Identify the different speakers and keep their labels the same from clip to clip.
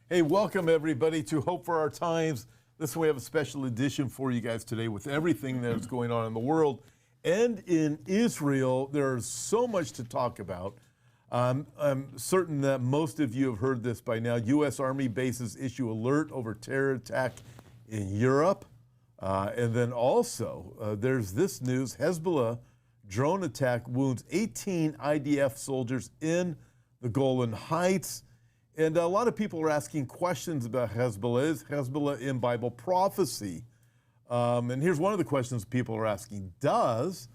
Speaker 1: Hey, welcome everybody to Hope for Our Times. Listen, we have a special edition for you guys today with everything that is going on in the world and in Israel. There's so much to talk about. I'm certain that most of you have heard this by now. U.S. Army bases issue alert over terror attack in Europe. And then also, there's this news. Hezbollah drone attack wounds 18 IDF soldiers in the Golan Heights. And a lot of people are asking questions about Hezbollah. Is Hezbollah in Bible prophecy? And here's one of the questions people are asking. Does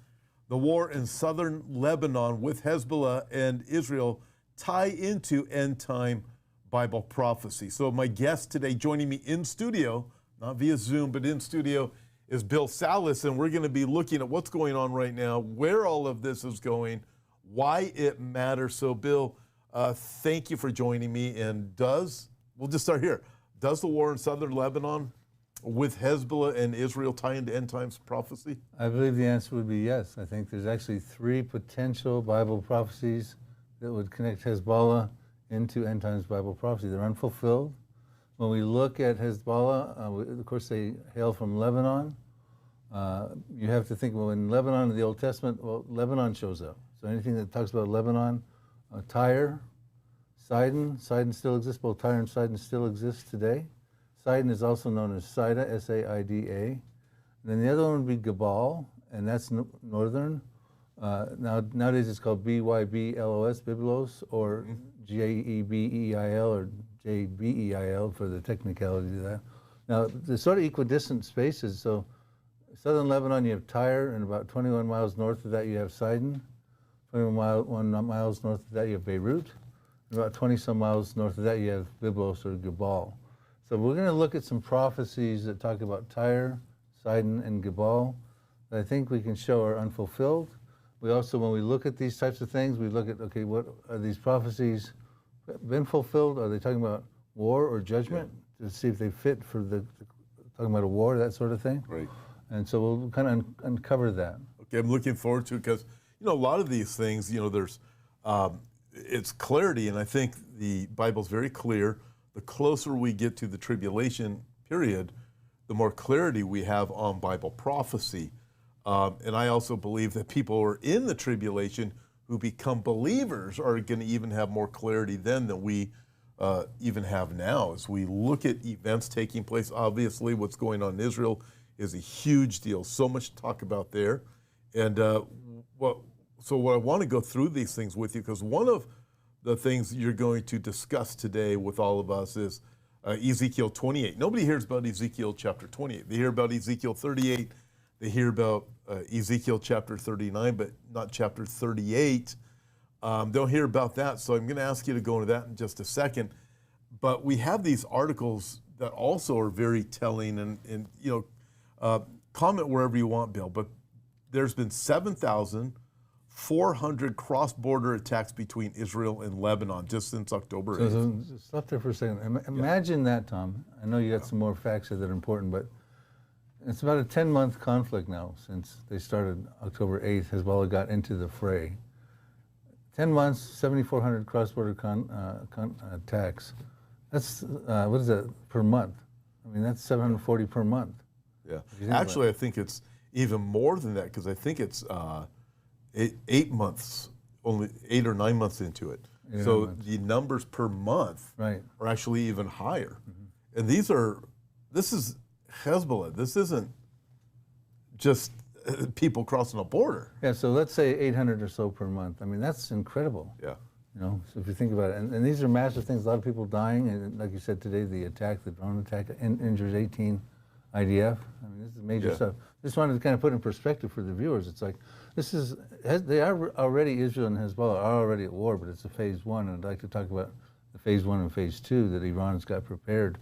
Speaker 1: the war in southern Lebanon with Hezbollah and Israel tie into end-time Bible prophecy? So my guest today, joining me in studio, not via Zoom, but in studio, is Bill Salus. And we're going to be looking at what's going on right now, where all of this is going, why it matters. So Bill, thank you for joining me. And we'll just start here. Does the war in southern Lebanon with Hezbollah and Israel tie into end times prophecy?
Speaker 2: I believe the answer would be yes. I think there's actually three potential Bible prophecies that would connect Hezbollah into end times Bible prophecy. They're unfulfilled. When we look at Hezbollah, of course they hail from Lebanon. You have to think, well, in Lebanon in the Old Testament, well, Lebanon shows up. So anything that talks about Lebanon, Tyre, Sidon still exists. Both Tyre and Sidon still exist today. Sidon is also known as Saida, S-A-I-D-A. And then the other one would be Gebal, and that's northern. Nowadays it's called B-Y-B-L-O-S, Byblos, or J-E-B-E-I-L, or J-B-E-I-L for the technicality of that. Now, they're sort of equidistant spaces. So southern Lebanon, you have Tyre, and about 21 miles north of that you have Sidon. 21 miles north of that you have Beirut. And about 20-some miles north of that you have Byblos or Gebal. So we're going to look at some prophecies that talk about Tyre, Sidon, and Gebal that I think we can show are unfulfilled. We also, when we look at these types of things, we look at, okay, what are these prophecies been fulfilled? Are they talking about war or judgment? To see if they fit for talking about a war, that sort of thing.
Speaker 1: Right.
Speaker 2: And so we'll kind of uncover that.
Speaker 1: Okay, I'm looking forward to it because, a lot of these things, there's, it's clarity, and I think the Bible's very clear. The closer we get to the tribulation period, the more clarity we have on Bible prophecy. And I also believe that people who are in the tribulation who become believers are going to even have more clarity then than we even have now. As we look at events taking place, obviously what's going on in Israel is a huge deal. So much to talk about there. And so what I want to go through these things with you, because one of the things you're going to discuss today with all of us is Ezekiel 28. Nobody hears about Ezekiel chapter 28. They hear about Ezekiel 38. They hear about Ezekiel chapter 39, but not chapter 38. Don't hear about that, so I'm going to ask you to go into that in just a second. But we have these articles that also are very telling, and comment wherever you want, Bill, but there's been 7,400 cross-border attacks between Israel and Lebanon just since October 8th.
Speaker 2: So stop there for a second. Imagine that, Tom. I know you got some more facts that are important, but it's about a 10-month conflict now since they started October 8th. Hezbollah got into the fray. 10 months, 7,400 cross-border attacks. That's, what is that, per month? I mean, that's 740 per month.
Speaker 1: Yeah. Actually, I think it's even more than that because I think it's 8 months, only 8 or 9 months into it. So the numbers per month are actually even higher. Mm-hmm. And this is Hezbollah. This isn't just people crossing a border.
Speaker 2: Yeah, so let's say 800 or so per month. I mean, that's incredible.
Speaker 1: Yeah.
Speaker 2: So if you think about it, and these are massive things, a lot of people dying, and like you said today, the drone attack, injures 18 IDF. I mean, this is major stuff. Just wanted to kind of put in perspective for the viewers. It's like, they are already, Israel and Hezbollah are already at war, but it's a phase one, and I'd like to talk about the phase one and phase two that Iran's got prepared,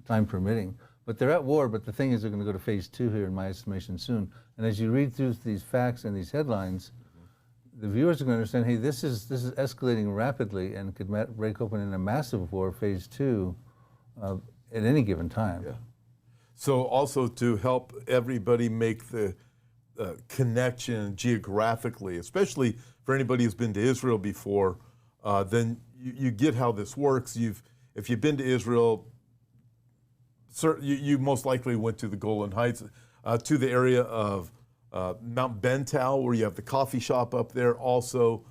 Speaker 2: time permitting. But they're at war, but the thing is they're going to go to phase two here, in my estimation, soon. And as you read through these facts and these headlines, the viewers are going to understand, hey, this is escalating rapidly and could break open in a massive war, phase two, at any given time.
Speaker 1: Yeah. So also to help everybody make the connection geographically, especially for anybody who's been to Israel before, then you get how this works. if you've been to Israel, you most likely went to the Golan Heights, to the area of Mount Bental, where you have the coffee shop up there. Also,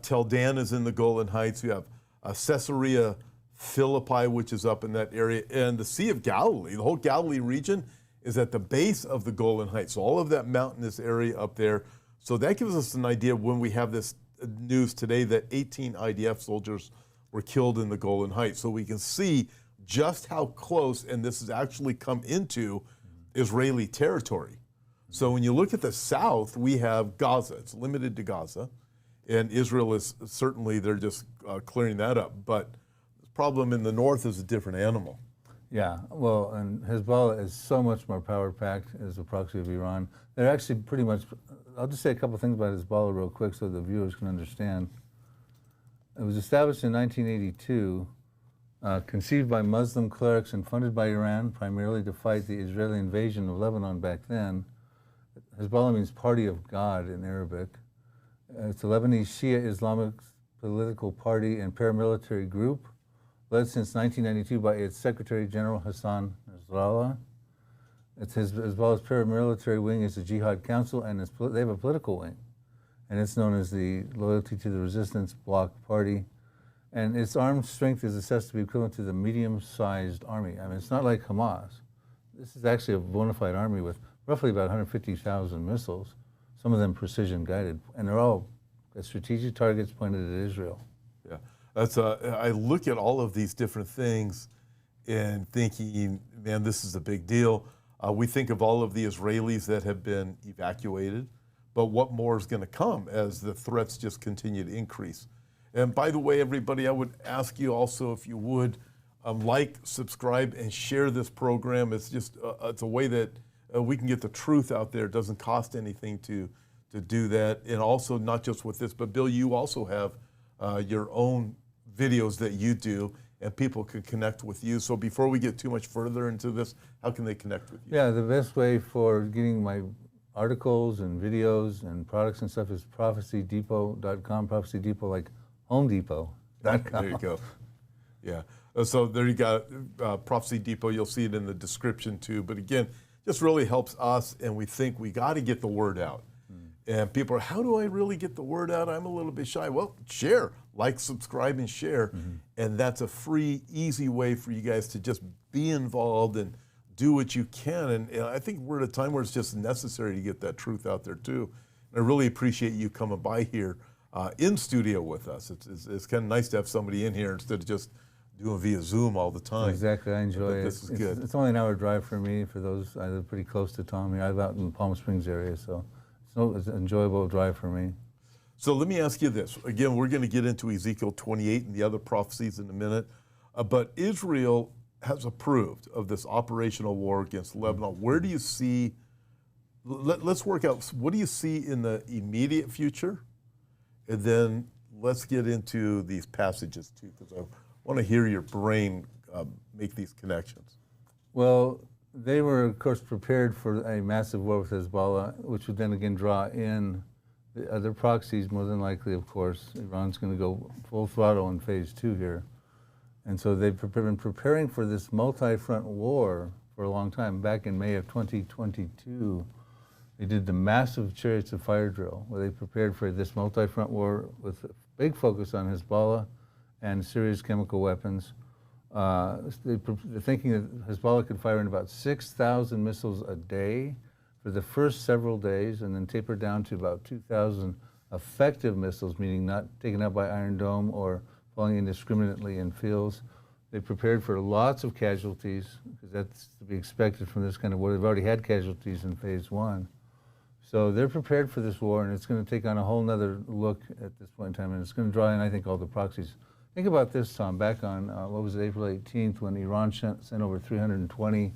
Speaker 1: Tel Dan is in the Golan Heights. You have Caesarea Philippi, which is up in that area, and the Sea of Galilee. The whole Galilee region is at the base of the Golan Heights. So all of that mountainous area up there. So that gives us an idea when we have this news today that 18 IDF soldiers were killed in the Golan Heights. So we can see just how close, and this has actually come into Israeli territory. So when you look at the south, we have Gaza. It's limited to Gaza. And Israel is certainly, they're just clearing that up. But the problem in the north is a different animal.
Speaker 2: Yeah, well, and Hezbollah is so much more power-packed as a proxy of Iran. They're actually pretty much, I'll just say a couple things about Hezbollah real quick so the viewers can understand. It was established in 1982, conceived by Muslim clerics and funded by Iran, primarily to fight the Israeli invasion of Lebanon back then. Hezbollah means Party of God in Arabic. It's a Lebanese Shia Islamic political party and paramilitary group, led since 1992 by its Secretary General Hassan Nasrallah. Hezbollah's paramilitary wing is the Jihad Council, and they have a political wing, and it's known as the Loyalty to the Resistance Bloc Party. And its armed strength is assessed to be equivalent to the medium-sized army. I mean, it's not like Hamas. This is actually a bona fide army with roughly about 150,000 missiles, some of them precision-guided, and they're all at strategic targets pointed at Israel.
Speaker 1: Yeah, I look at all of these different things and thinking, man, this is a big deal. We think of all of the Israelis that have been evacuated, but what more is going to come as the threats just continue to increase? And by the way, everybody, I would ask you also if you would like, subscribe, and share this program. It's just it's a way that we can get the truth out there. It doesn't cost anything to do that. And also, not just with this, but Bill, you also have your own videos that you do, and people can connect with you. So before we get too much further into this, how can they connect with you?
Speaker 2: Yeah, the best way for getting my articles and videos and products and stuff is prophecydepot.com, Prophecy Depot, like Home Depot.com.
Speaker 1: There you go. Yeah. So there you got Prophecy Depot. You'll see it in the description too. But again, just really helps us, and we think we got to get the word out. And people are, how do I really get the word out? I'm a little bit shy. Well, share, like, subscribe, and share. And that's a free, easy way for you guys to just be involved and do what you can. And I think we're at a time where it's just necessary to get that truth out there too. And I really appreciate you coming by here in studio with us. It's kind of nice to have somebody in here instead of just doing via Zoom all the time.
Speaker 2: Exactly, I enjoy it.
Speaker 1: This is good.
Speaker 2: It's only an hour drive for me. For those, I live pretty close to Tom here. I live out in the Palm Springs area, so it's an enjoyable drive for me.
Speaker 1: So let me ask you this. Again, we're going to get into Ezekiel 28 and the other prophecies in a minute. But Israel has approved of this operational war against Lebanon. Where do you see, let's work out, what do you see in the immediate future? And then let's get into these passages too, because I want to hear your brain make these connections.
Speaker 2: Well, they were, of course, prepared for a massive war with Hezbollah, which would then again draw in the other proxies. More than likely, of course, Iran's going to go full throttle in phase 2 here. And so they've been preparing for this multi-front war for a long time. Back in May of 2022, they did the massive Chariots of Fire drill, where they prepared for this multi-front war with a big focus on Hezbollah and Syria's chemical weapons. They're thinking that Hezbollah could fire in about 6,000 missiles a day for the first several days, and then taper down to about 2,000 effective missiles, meaning not taken out by Iron Dome or falling indiscriminately in fields. They prepared for lots of casualties, because that's to be expected from this kind of war. They've already had casualties in phase 1. So they're prepared for this war, and it's going to take on a whole nother look at this point in time, and it's going to draw in, I think, all the proxies. Think about this, Tom. Back on, what was it, April 18th, when Iran sent over 320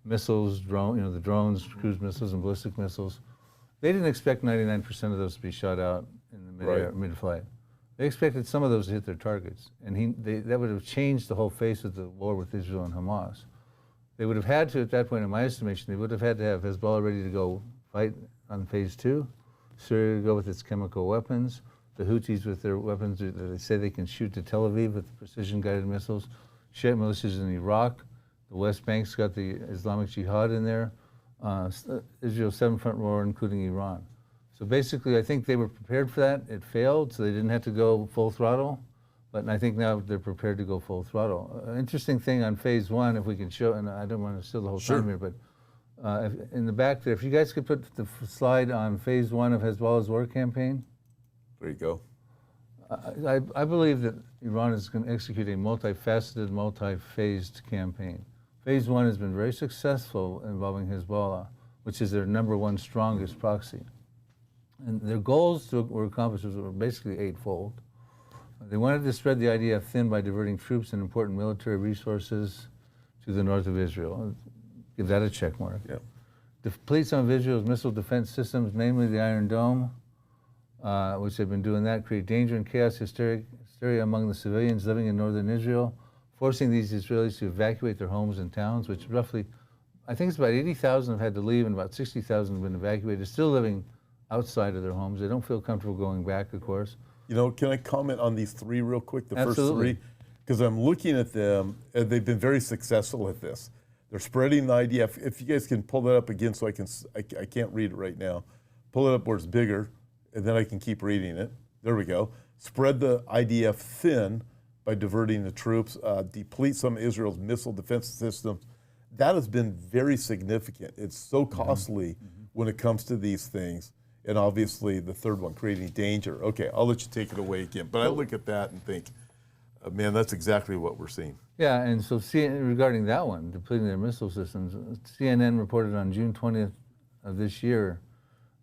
Speaker 2: missiles, the drones, cruise missiles, and ballistic missiles. They didn't expect 99% of those to be shot out in the mid-flight. They expected some of those to hit their targets, and that would have changed the whole face of the war with Israel and Hamas. They would have had to, at that point, in my estimation, they would have had to have Hezbollah ready to go fight on phase 2, Syria to go with its chemical weapons, the Houthis with their weapons that they say they can shoot to Tel Aviv with precision-guided missiles, Shiite militias in Iraq. The West Bank's got the Islamic Jihad in there. Israel's Seven Front War, including Iran. So basically, I think they were prepared for that. It failed, so they didn't have to go full throttle. But I think now they're prepared to go full throttle. Interesting thing on phase one, if we can show, and I don't want to steal the whole time here, but in the back there, if you guys could put the slide on phase one of Hezbollah's war campaign.
Speaker 1: There you go.
Speaker 2: I believe that Iran is going to execute a multifaceted, multi-phased campaign. Phase one has been very successful involving Hezbollah, which is their #1 strongest proxy. And their goals were accomplished were basically eightfold. They wanted to spread the IDF thin by diverting troops and important military resources to the north of Israel. I'll give that a check mark.
Speaker 1: Yeah.
Speaker 2: Deplete some of Israel's missile defense systems, namely the Iron Dome, which they've been doing that, create danger and chaos, hysteria among the civilians living in northern Israel, forcing these Israelis to evacuate their homes and towns, which roughly, I think it's about 80,000 have had to leave and about 60,000 have been evacuated, still living outside of their homes. They don't feel comfortable going back, of course.
Speaker 1: You know, can I comment on these three real quick? The
Speaker 2: Absolutely.
Speaker 1: first three, because I'm looking at them, and they've been very successful at this. They're spreading the idea. If you guys can pull that up again, so I can't read it right now. Pull it up where it's bigger, and then I can keep reading it. There we go. Spread the IDF thin by diverting the troops. Deplete some of Israel's missile defense systems. That has been very significant. It's so costly when it comes to these things. And obviously the third one, creating danger. Okay, I'll let you take it away again. But I look at that and think, man, that's exactly what we're seeing.
Speaker 2: Yeah, and so regarding that one, depleting their missile systems, CNN reported on June 20th of this year,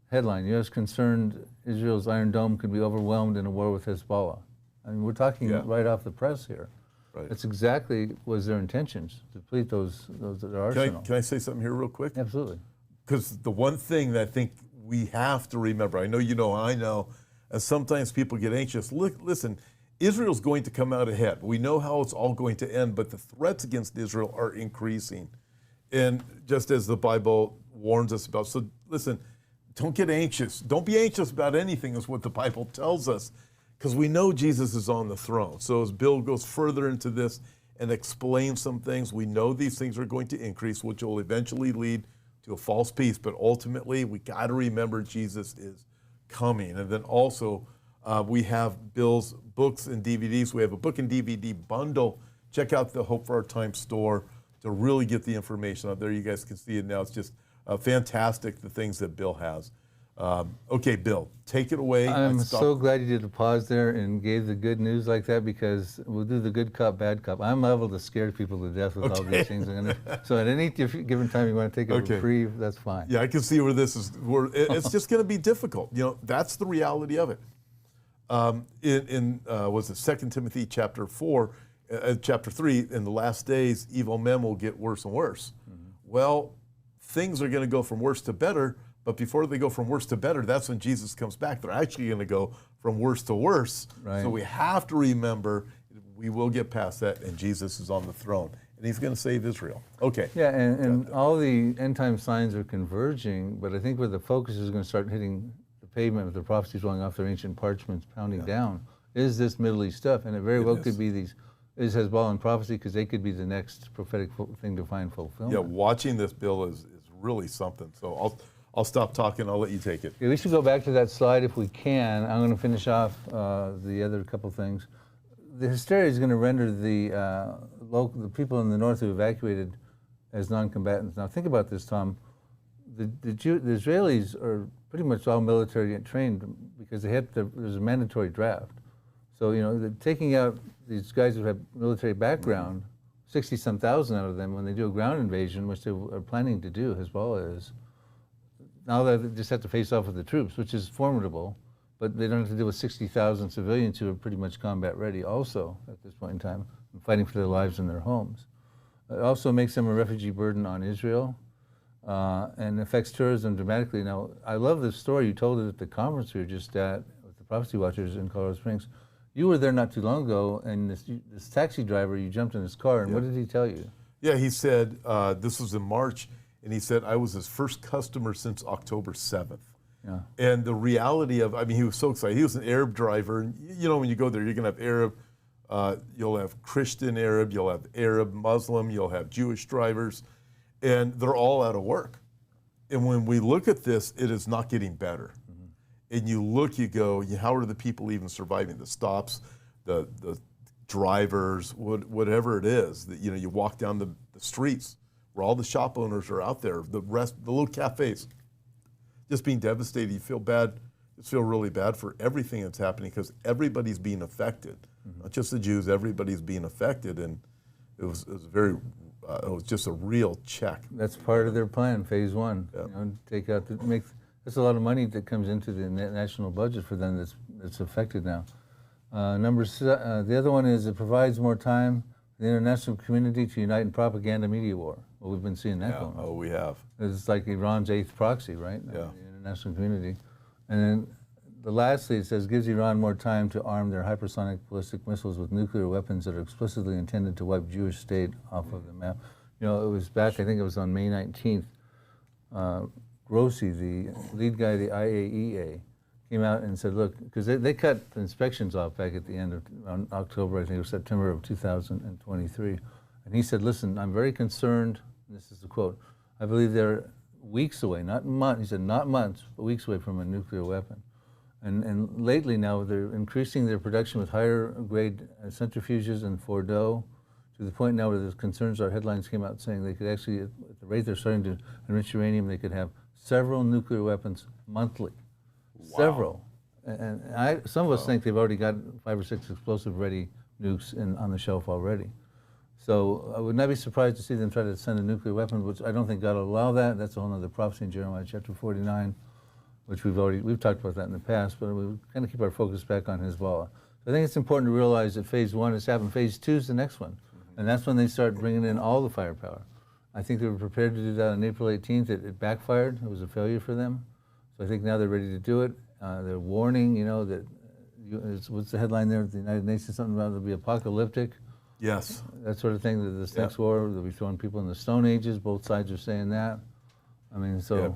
Speaker 2: headline, U.S. concerned Israel's Iron Dome could be overwhelmed in a war with Hezbollah. I mean, we're talking right off the press here.
Speaker 1: Right.
Speaker 2: That's exactly was their intentions, to deplete their arsenal.
Speaker 1: Can I say something here real quick?
Speaker 2: Absolutely.
Speaker 1: Because the one thing that I think we have to remember, I know, I know, and sometimes people get anxious. Listen, Israel's going to come out ahead. We know how it's all going to end, but the threats against Israel are increasing. And just as the Bible warns us about, so listen, don't get anxious. Don't be anxious about anything is what the Bible tells us, because we know Jesus is on the throne. So as Bill goes further into this and explains some things, we know these things are going to increase, which will eventually lead to a false peace, but ultimately we got to remember Jesus is coming. And then also we have Bill's books and DVDs. We have a book and DVD bundle. Check out the Hope for Our Time store to really get the information out there. You guys can see it now. It's just fantastic, the things that Bill has. Okay, Bill, take it away.
Speaker 2: I'm so glad you did a pause there and gave the good news like that, because we'll do the good cop, bad cop. I'm liable to scare people to death with all these things. So at any given time you want to take a reprieve, that's fine.
Speaker 1: Yeah, I can see where this is. It's just going to be difficult. You know, that's the reality of it. Was it 2 Timothy chapter 4, chapter 3, in the last days, evil men will get worse and worse. Well, things are going to go from worse to better. But before they go from worse to better, that's when Jesus comes back. They're actually going to go from worse to worse. Right. So we have to remember we will get past that, and Jesus is on the throne, and he's going to save Israel. Okay.
Speaker 2: Yeah, and all the end time signs are converging, but I think where the focus is going to start hitting the pavement with the prophecies rolling off their ancient parchments, pounding down, is this Middle East stuff. And it very well could be these, is Hezbollah and prophecy, because they could be the next prophetic thing to find fulfillment.
Speaker 1: Yeah, watching this, Bill, is really something. So I'll stop talking. I'll let you take it.
Speaker 2: Yeah, we should go back to that slide if we can. I'm going to finish off the other couple things. The hysteria is going to render the people in the north who evacuated as non-combatants. Now think about this, Tom. The Israelis are pretty much all military trained because there's a mandatory draft. So they're taking out these guys who have military background, 60-some thousand out of them, when they do a ground invasion, which they are planning to do. Hezbollah is. Now they just have to face off with the troops, which is formidable, but they don't have to deal with 60,000 civilians who are pretty much combat ready also at this point in time, fighting for their lives and their homes. It also makes them a refugee burden on Israel and affects tourism dramatically. Now, I love this story. You told it at the conference we were just at with the Prophecy Watchers in Colorado Springs. You were there not too long ago, and this taxi driver, you jumped in his car, and what did he tell you?
Speaker 1: Yeah, he said, this was in March, and he said, I was his first customer since October 7th.
Speaker 2: Yeah.
Speaker 1: And the reality of, he was so excited. He was an Arab driver. And when you go there, you're going to have Arab You'll have Christian Arab, you'll have Arab Muslim, you'll have Jewish drivers, and they're all out of work. And when we look at this, it is not getting better. And you look, you go, how are the people even surviving? The stops, the drivers, whatever it is. That, you walk down the streets where all the shop owners are out there, the little cafes, just being devastated. You feel bad. You feel really bad for everything that's happening because everybody's being affected. Not just the Jews, everybody's being affected. And it was just a real check.
Speaker 2: That's part of their plan, phase one.
Speaker 1: Yep.
Speaker 2: Take out, that's a lot of money that comes into the national budget for them that's affected now. The other one is it provides more time for the international community to unite in propaganda media war. Well, we've been seeing that going on.
Speaker 1: Oh, we have.
Speaker 2: It's like Iran's eighth proxy, right?
Speaker 1: Yeah.
Speaker 2: The international community. And then lastly, it says gives Iran more time to arm their hypersonic ballistic missiles with nuclear weapons that are explicitly intended to wipe Jewish state off of the map. It was back, I think it was on May 19th, Grossi, the lead guy of the IAEA, came out and said, look, because they cut the inspections off back at the end of October, I think it was September of 2023. And he said, listen, I'm very concerned, and this is the quote, I believe they're weeks away, not months, he said not months, but weeks away from a nuclear weapon. And lately now they're increasing their production with higher grade centrifuges in Fordo, to the point now where there's concerns, our headlines came out saying they could actually, at the rate they're starting to enrich uranium, they could have several nuclear weapons monthly. Wow. Several. And some of us think they've already got 5 or 6 explosive-ready nukes on the shelf already. So I would not be surprised to see them try to send a nuclear weapon, which I don't think God will allow that. That's a whole other prophecy in Jeremiah chapter 49, which we've talked about that in the past, but we kind of keep our focus back on Hezbollah. So I think it's important to realize that phase one has happened. Phase two is the next one. And that's when they start bringing in all the firepower. I think they were prepared to do that on April 18th. It backfired. It was a failure for them. So I think now they're ready to do it. They're warning, that, what's the headline there? The United Nations, something about it'll be apocalyptic.
Speaker 1: Yes.
Speaker 2: That sort of thing. That this next war, they'll be throwing people in the Stone Ages. Both sides are saying that. I mean, so.
Speaker 1: Yeah.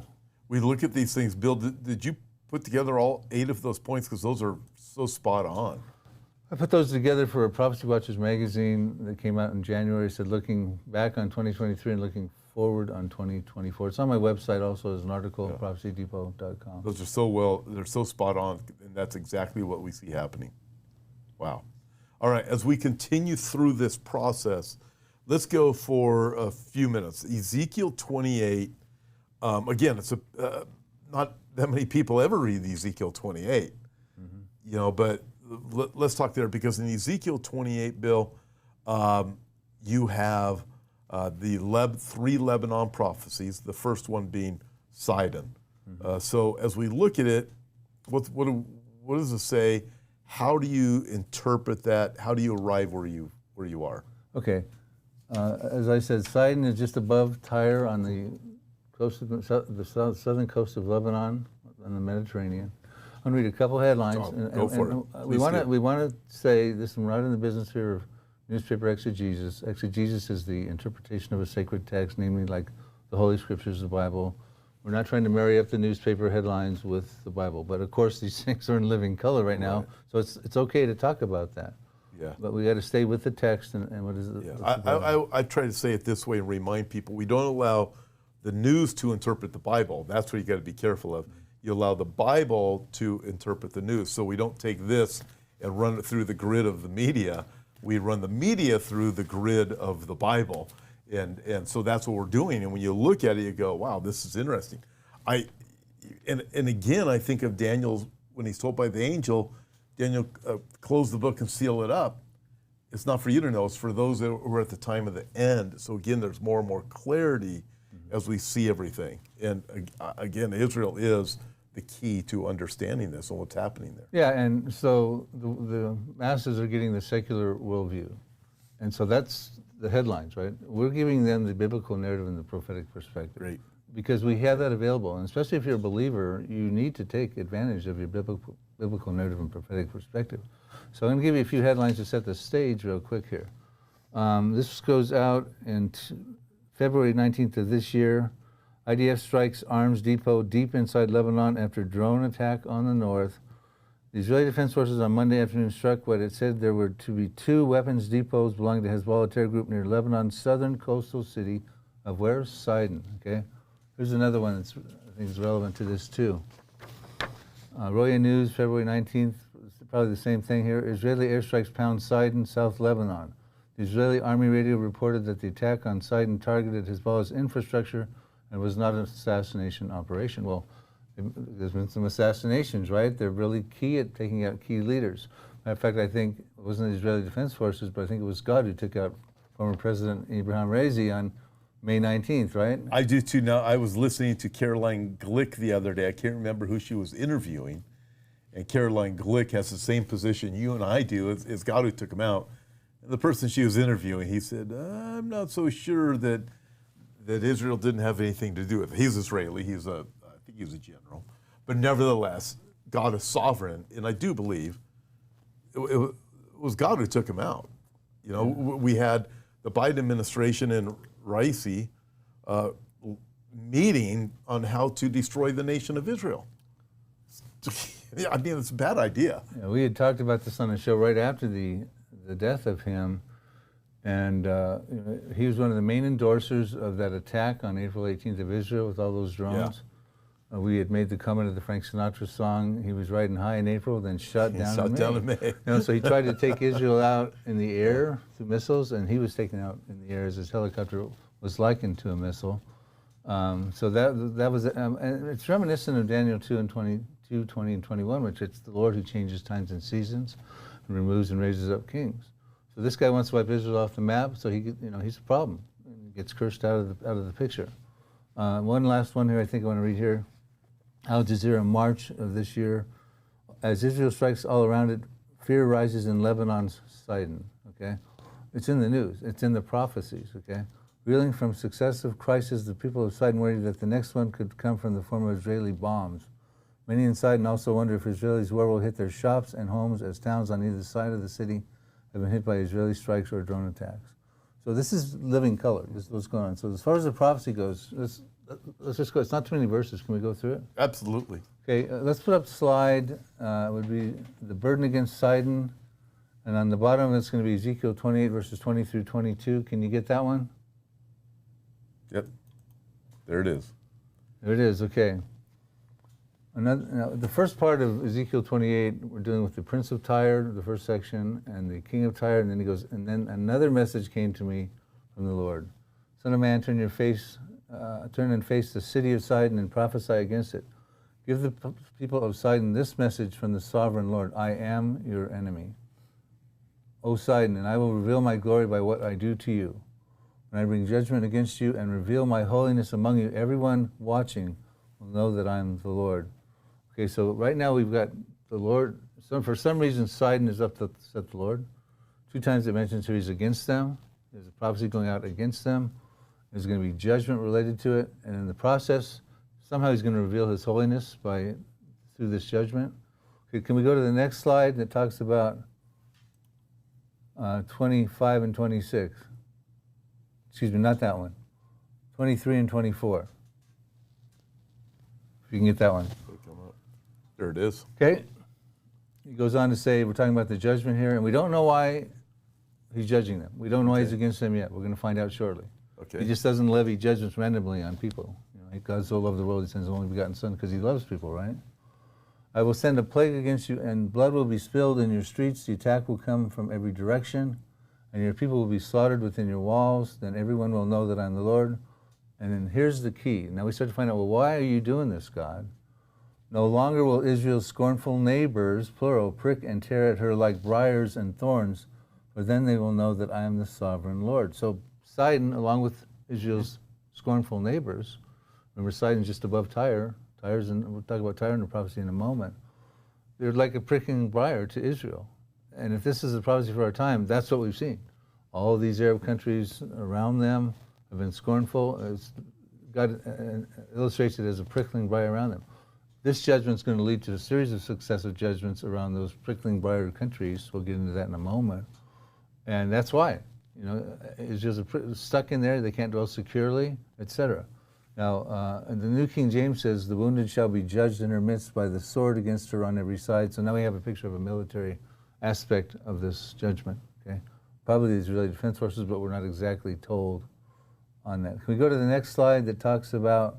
Speaker 1: We look at these things. Bill, did you put together all 8 of those points? Because those are so spot on.
Speaker 2: I put those together for a Prophecy Watchers magazine that came out in January. It said looking back on 2023 and looking forward on 2024. It's on my website also as an article, prophecydepot.com.
Speaker 1: Those are they're so spot on, and that's exactly what we see happening. Wow. All right, as we continue through this process, let's go for a few minutes. Ezekiel 28, again, it's not that many people ever read Ezekiel 28, but let's talk there, because in Ezekiel 28, Bill, you have the 3 Lebanon prophecies, the first one being Sidon. So as we look at it, what does it say? How do you interpret that? How do you arrive where you are?
Speaker 2: Okay. As I said, Sidon is just above Tyre on the coast of the southern coast of Lebanon, on the Mediterranean. I'm going to read a couple headlines.
Speaker 1: Go for it.
Speaker 2: We want to say this, and we're not in the business here of newspaper exegesis. Exegesis is the interpretation of a sacred text, namely like the Holy Scriptures, the Bible. We're not trying to marry up the newspaper headlines with the Bible, but of course these things are in living color right now, so it's okay to talk about that. Yeah. But we got to stay with the text and what is it?
Speaker 1: Yeah. I try to say it this way and remind people: we don't allow the news to interpret the Bible. That's what you got to be careful of. You allow the Bible to interpret the news. So we don't take this and run it through the grid of the media. We run the media through the grid of the Bible. And so that's what we're doing. And when you look at it, you go, wow, this is interesting. And again, I think of Daniel, when he's told by the angel, Daniel, close the book and seal it up. It's not for you to know. It's for those that are at the time of the end. So again, there's more and more clarity as we see everything. And again, Israel is the key to understanding this and what's happening there.
Speaker 2: Yeah, and so the masses are getting the secular worldview. And so that's the headlines, right? We're giving them the biblical narrative and the prophetic perspective.
Speaker 1: Great.
Speaker 2: Because we have that available. And especially if you're a believer, you need to take advantage of your biblical narrative and prophetic perspective. So I'm going to give you a few headlines to set the stage real quick here. This goes out in February 19th of this year. IDF strikes arms depot deep inside Lebanon after drone attack on the north. The Israeli Defense Forces on Monday afternoon struck what it said there were to be 2 weapons depots belonging to Hezbollah terror group near Lebanon's southern coastal city of where? Sidon. Okay, here's another one that's I think is relevant to this too. Roya News, February 19th, probably the same thing here. Israeli airstrikes pound Sidon, South Lebanon. The Israeli Army radio reported that the attack on Sidon targeted Hezbollah's infrastructure and was not an assassination operation. Well, there's been some assassinations, right? They're really key at taking out key leaders. Matter of fact, I think it wasn't the Israeli Defense Forces, but I think it was God who took out former President Abraham Raisi on May 19th, right?
Speaker 1: I do too. Now, I was listening to Caroline Glick the other day. I can't remember who she was interviewing. And Caroline Glick has the same position you and I do. It's God who took him out. And the person she was interviewing, he said, I'm not so sure that Israel didn't have anything to do with it. He's Israeli. I think he was a general. But nevertheless, God is sovereign. And I do believe it was God who took him out. You know, we had the Biden administration and Raisi meeting on how to destroy the nation of Israel. I mean, it's a bad idea.
Speaker 2: Yeah, we had talked about this on the show right after the death of him, and he was one of the main endorsers of that attack on April 18th of Israel with all those drones. Yeah. We had made the comment of the Frank Sinatra song, he was riding high in April, then shot down in May. You know, so he tried to take Israel out in the air through missiles, and he was taken out in the air as his helicopter was likened to a missile. So that was, and it's reminiscent of Daniel 2 and 20 and 21, which it's the Lord who changes times and seasons, and removes and raises up kings. So this guy wants to wipe Israel off the map, so he's a problem. He gets cursed out of the picture. One last one here, I think I want to read here. Al Jazeera, March of this year, as Israel strikes all around it, fear rises in Lebanon's Sidon. Okay, it's in the news. It's in the prophecies. Okay, reeling from successive crises, the people of Sidon worry that the next one could come from the form of Israeli bombs. Many in Sidon also wonder if Israelis' war will hit their shops and homes, as towns on either side of the city have been hit by Israeli strikes or drone attacks. So this is living color. This is what's going on. So as far as the prophecy goes, let's just go. It's not too many verses. Can we go through it?
Speaker 1: Absolutely.
Speaker 2: Okay, let's put up slide. Would be the burden against Sidon. And on the bottom, it's going to be Ezekiel 28, verses 20 through 22. Can you get that one?
Speaker 1: Yep. There it is.
Speaker 2: There it is, okay. Now, the first part of Ezekiel 28, we're dealing with the Prince of Tyre, the first section, and the King of Tyre, and then he goes, and then another message came to me from the Lord. Son of man, turn and face the city of Sidon and prophesy against it. Give the people of Sidon this message from the sovereign Lord: I am your enemy. O Sidon, and I will reveal my glory by what I do to you. When I bring judgment against you and reveal my holiness among you, everyone watching will know that I am the Lord. Okay, so right now we've got the Lord. For some reason, Sidon is up to set the Lord. 2 times it mentions here he's against them. There's a prophecy going out against them. There's going to be judgment related to it. And in the process, somehow he's going to reveal his holiness through this judgment. Okay, can we go to the next slide that talks about 25 and 26? Excuse me, not that one. 23 and 24. If you can get that one.
Speaker 1: There it is.
Speaker 2: Okay. He goes on to say, we're talking about the judgment here, and we don't know why he's judging them. We don't know why he's against them yet. We're going to find out shortly.
Speaker 1: Okay.
Speaker 2: He just doesn't levy judgments randomly on people. God so loved the world, he sends his only begotten Son, because he loves people, right? I will send a plague against you, and blood will be spilled in your streets. The attack will come from every direction, and your people will be slaughtered within your walls. Then everyone will know that I'm the Lord. And then here's the key. Now we start to find out, well, why are you doing this, God? No longer will Israel's scornful neighbors, plural, prick and tear at her like briars and thorns, for then they will know that I am the sovereign Lord. So Sidon, along with Israel's scornful neighbors, remember Sidon's just above Tyre. We'll talk about Tyre in the prophecy in a moment. They're like a pricking briar to Israel. And if this is a prophecy for our time, that's what we've seen. All these Arab countries around them have been scornful. God illustrates it as a prickling briar around them. This judgment is going to lead to a series of successive judgments around those prickling briar countries. We'll get into that in a moment. And that's why. Israel's stuck in there. They can't dwell securely, etc. Now, the New King James says, the wounded shall be judged in her midst by the sword against her on every side. So now we have a picture of a military aspect of this judgment. Okay, probably the Israeli Defense Forces, but we're not exactly told on that. Can we go to the next slide that talks about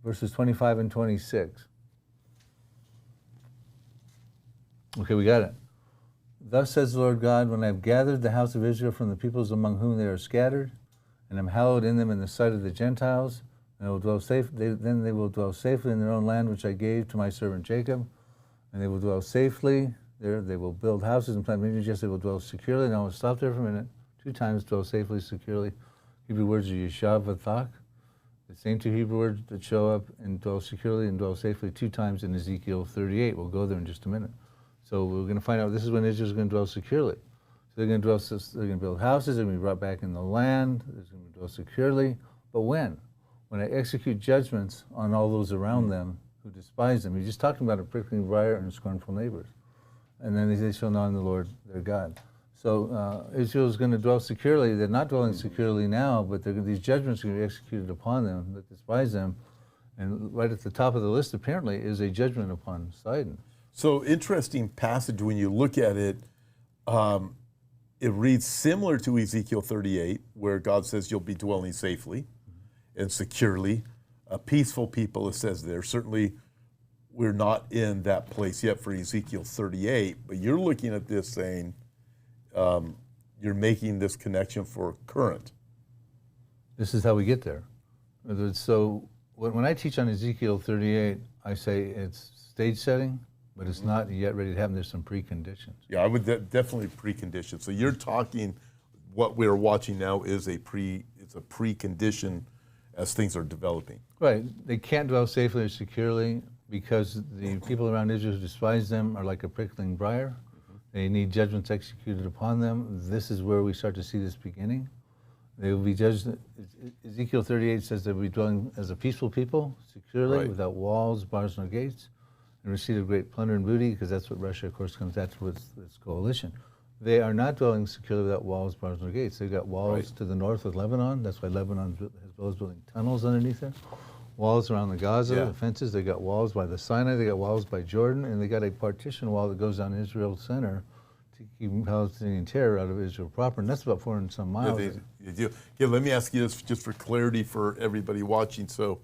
Speaker 2: verses 25 and 26? Okay, we got it. Thus says the Lord God, when I have gathered the house of Israel from the peoples among whom they are scattered, and am hallowed in them in the sight of the Gentiles, and they will dwell then they will dwell safely in their own land, which I gave to my servant Jacob, and they will dwell safely there. They will build houses and plant vineyards. Yes, they will dwell securely. Now, I'll stop there for a minute. 2 times, dwell safely, securely. Hebrew words are yeshav v'thak. The same 2 Hebrew words that show up and dwell securely and dwell safely 2 times in Ezekiel 38. We'll go there in just a minute. So we're going to find out this is when Israel's going to dwell securely. So they're going to build houses, they're going to be brought back in the land, they're going to dwell securely. But when? When I execute judgments on all those around them who despise them. You're just talking about a prickling briar and scornful neighbors. And then they shall know I'm the Lord their God. So Israel's going to dwell securely. They're not dwelling securely now, but these judgments are going to be executed upon them that despise them. And right at the top of the list, apparently, is a judgment upon Sidon.
Speaker 1: So interesting passage when you look at it. It reads similar to Ezekiel 38, where God says you'll be dwelling safely and securely. A peaceful people, it says there. Certainly, we're not in that place yet for Ezekiel 38, but you're looking at this saying you're making this connection for current.
Speaker 2: This is how we get there. So when I teach on Ezekiel 38, I say it's stage setting, but it's not yet ready to happen. There's some preconditions.
Speaker 1: Yeah, I would definitely precondition. So you're talking, what we're watching now is it's a precondition as things are developing.
Speaker 2: Right. They can't dwell safely or securely because the people around Israel who despise them are like a prickling briar. They need judgments executed upon them. This is where we start to see this beginning. They will be judged. Ezekiel 38 says they'll be dwelling as a peaceful people, securely, without walls, bars, nor gates, and receipt of great plunder and booty, because that's what Russia, of course, comes after with this coalition. They are not dwelling securely without walls, bars, nor gates. They've got walls to the north with Lebanon. That's why Lebanon is building tunnels underneath there. Walls around the Gaza, the fences. They got walls by the Sinai. They got walls by Jordan, and they got a partition wall that goes down Israel's center to keep Palestinian terror out of Israel proper, and that's about 400 and some miles.
Speaker 1: They do. Yeah, let me ask you this just for clarity for everybody watching. So,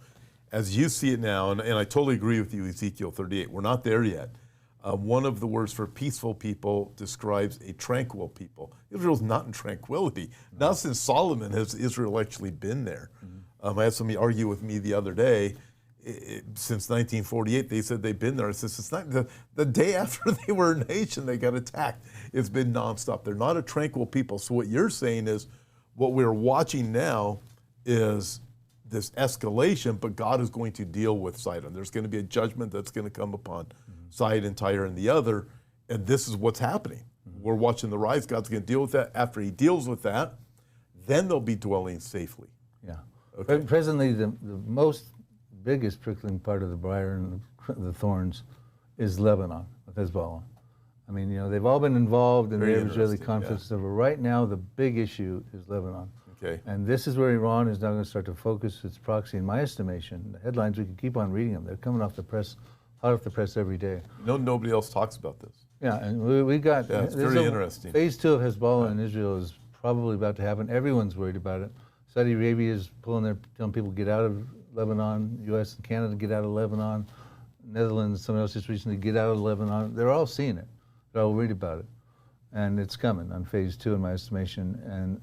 Speaker 1: as you see it now, and I totally agree with you, Ezekiel 38, we're not there yet. One of the words for peaceful people describes a tranquil people. Israel's not in tranquility. No. Not since Solomon has Israel actually been there. I had somebody argue with me the other day. Since 1948, they said they've been there. I said, it's not the day after they were a nation, they got attacked. It's been nonstop. They're not a tranquil people. So what you're saying is, what we're watching now is this escalation, but God is going to deal with Sidon. There's going to be a judgment that's going to come upon Sidon, Tyre, and the other, and this is what's happening. We're watching the rise. God's going to deal with that. After he deals with that, then they'll be dwelling safely.
Speaker 2: Yeah. Okay. Presently, the most biggest prickling part of the briar and the thorns is Lebanon with Hezbollah. I mean, you know, they've all been involved in the Israeli conflicts. But right now, the big issue is Lebanon.
Speaker 1: Okay.
Speaker 2: And this is where Iran is now going to start to focus its proxy, in my estimation. The headlines, we can keep on reading them. They're coming off the press, hot off the press every day.
Speaker 1: No, nobody else talks about this.
Speaker 2: Yeah, and we got...
Speaker 1: Yeah, it's very interesting.
Speaker 2: Phase 2 of Hezbollah in Israel is probably about to happen. Everyone's worried about it. Saudi Arabia is telling people get out of Lebanon. U.S. and Canada get out of Lebanon. Netherlands, someone else just recently get out of Lebanon. They're all seeing it. They're all worried about it. And it's coming on phase 2, in my estimation. And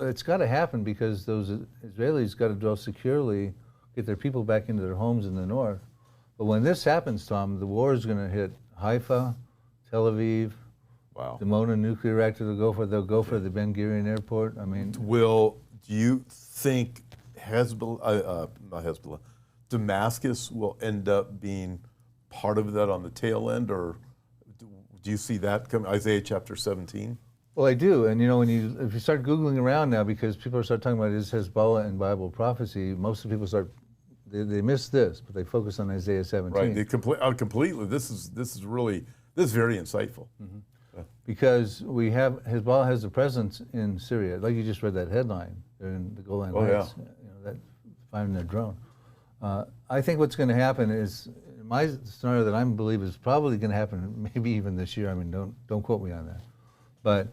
Speaker 2: it's got to happen because those Israelis got to dwell securely, get their people back into their homes in the north. But when this happens, Tom, the war is going to hit Haifa, Tel Aviv, the Mona nuclear reactor. They'll go for the Ben Gurion airport. I mean,
Speaker 1: do you think Damascus will end up being part of that on the tail end, or do you see that come? Isaiah chapter 17.
Speaker 2: Well, I do, and you know, if you start Googling around now, because people start talking about is Hezbollah and Bible prophecy, most of the people they miss this, but they focus on Isaiah 17.
Speaker 1: Right, they completely. This is very insightful.
Speaker 2: Mm-hmm. Yeah. Because Hezbollah has a presence in Syria, like you just read that headline. They're in the Golan Heights.
Speaker 1: Yeah.
Speaker 2: You know, that firing their drone. I think what's going to happen is, my scenario that I believe is probably going to happen, maybe even this year. I mean, don't quote me on that, but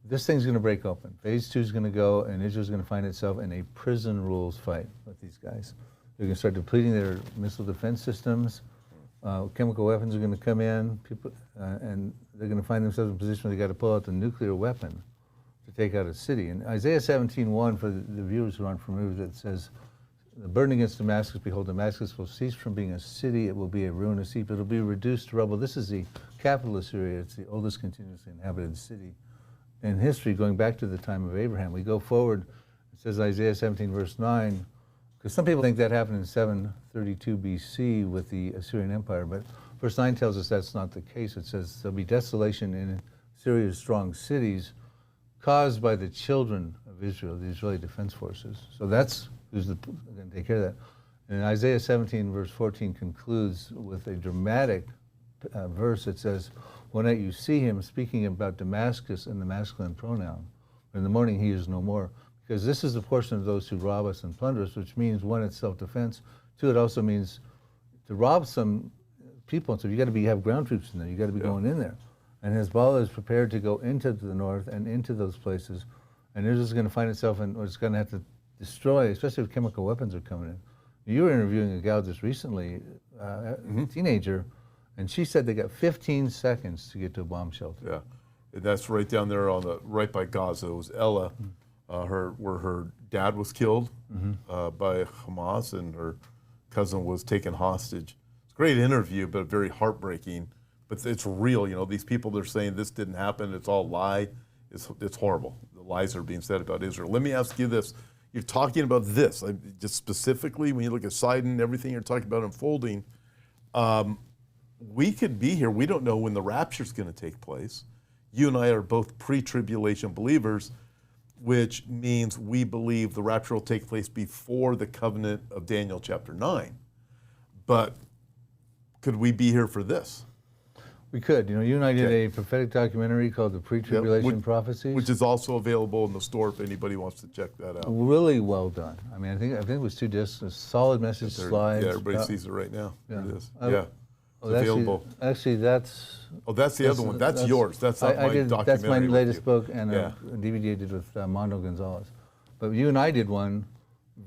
Speaker 2: this thing's going to break open. Phase 2 is going to go, and Israel's going to find itself in a prison rules fight with these guys. They're going to start depleting their missile defense systems. Chemical weapons are going to come in, and they're going to find themselves in a position where they got to pull out the nuclear weapon to take out a city. And Isaiah 17:1, for the viewers who aren't familiar with it, says, "The burden against Damascus, behold, Damascus will cease from being a city. It will be a ruinous heap. It will be reduced to rubble." This is the capital of Syria. It's the oldest continuously inhabited city in history, going back to the time of Abraham. We go forward, it says Isaiah 17, verse 9, because some people think that happened in 732 BC with the Assyrian Empire, but verse 9 tells us that's not the case. It says there'll be desolation in Syria's strong cities caused by the children of Israel, the Israeli defense forces. So that's who's going to take care of that. And Isaiah 17, verse 14 concludes with a dramatic verse. It says, "One night you see him speaking about Damascus in the masculine pronoun. In the morning he is no more." Because this is the portion of those who rob us and plunder us, which means, one, it's self-defense. Two, it also means to rob some people. So you got to have ground troops in there. You got to be going in there. And Hezbollah is prepared to go into the north and into those places. And Israel's going to find itself in, or it's going to have to destroy, especially if chemical weapons are coming in. You were interviewing a gal just recently, a teenager, and she said they got 15 seconds to get to a bomb shelter.
Speaker 1: Yeah, and that's right down there right by Gaza. It was Ella, where her dad was killed by Hamas, and her cousin was taken hostage. It's a great interview, but very heartbreaking. But it's real. You know, these people, they're saying this didn't happen. It's all lie. It's horrible. The lies are being said about Israel. Let me ask you this. You're talking about this, just specifically when you look at Sidon, everything you're talking about unfolding. We could be here. We don't know when the rapture is going to take place. You and I are both pre-tribulation believers, which means we believe the rapture will take place before the covenant of Daniel chapter 9. But could we be here for this?
Speaker 2: We could. You know, you and I did a prophetic documentary called The Pre-Tribulation Prophecies,
Speaker 1: which is also available in the store if anybody wants to check that out.
Speaker 2: Really well done. I mean, I think it was 2 discs, a solid message, slides.
Speaker 1: Yeah, everybody sees it right now.
Speaker 2: Yeah.
Speaker 1: There it is.
Speaker 2: It's
Speaker 1: available.
Speaker 2: Actually, that's...
Speaker 1: Oh, that's the other one. That's yours. That's not my documentary.
Speaker 2: That's my latest book, and a DVD I did with Mondo Gonzalez. But you and I did one,